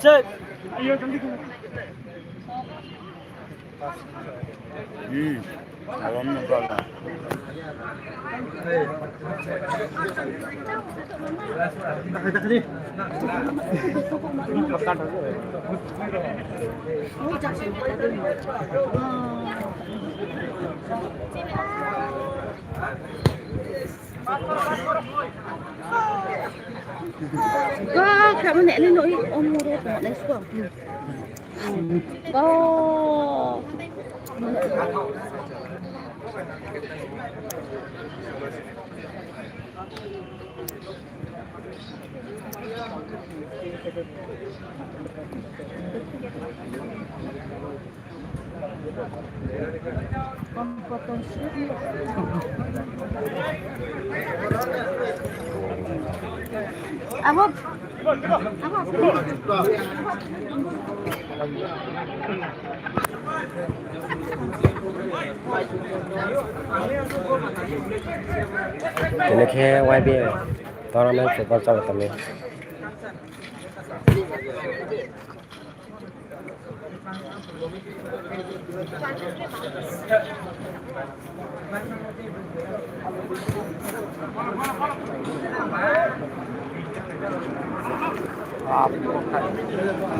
Cek. Alam na pala. Kamu nek lino umur nek suam. Oh. Apa? Ini kayak YB tournament football coba kami.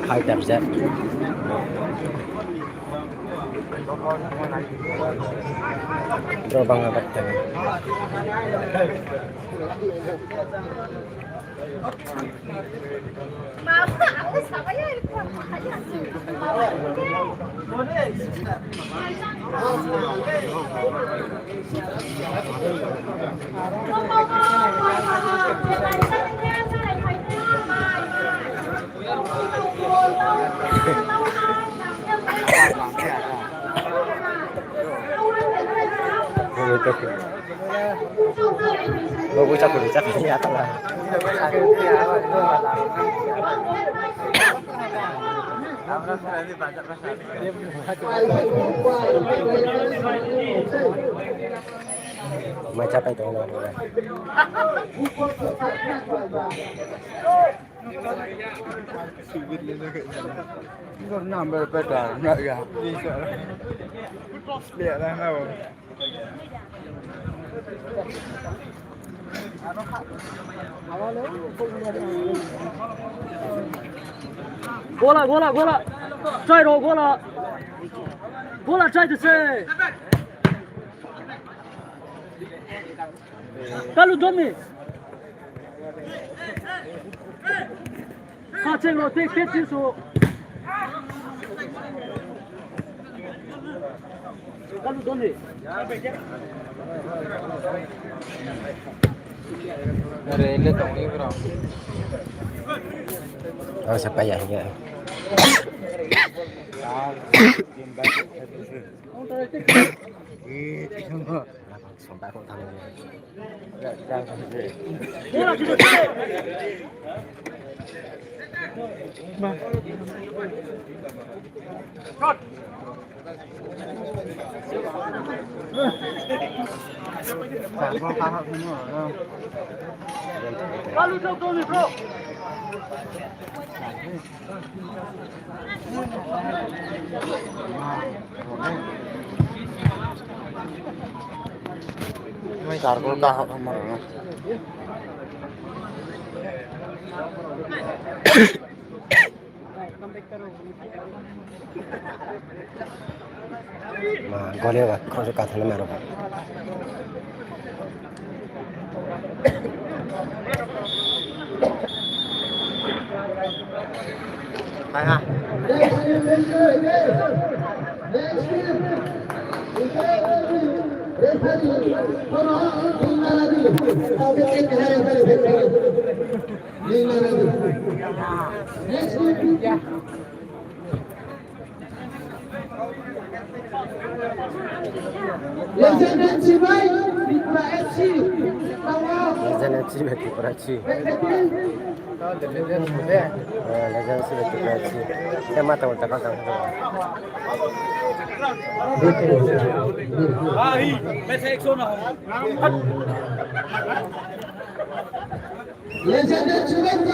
Hai tập set. Coba ngangkat tangan. Gue ucap ini atau lah. Macam apa itu? Nambah beda, enggak ya? Bisa. Lihat lah kau. Bola. Try roll bola. Bola try to say. Kalau Domi. Kacang roti kecil so. Kalau Domi. Rele tong ni bro. Oh siapa ya ini? Sampai aku tahu. Bola kita. Shot. Kalau jauh ni bro. Mai kargol ka hamar na. Mà có điều không có cả thằng nào đâu. Hai ha. Legend FC baik, Mitra FC. Legend FC berarti Prachi. Legend FC berarti Prachi. Saya mata utak kau Hai, मैं से 109 Ladies and gentlemen,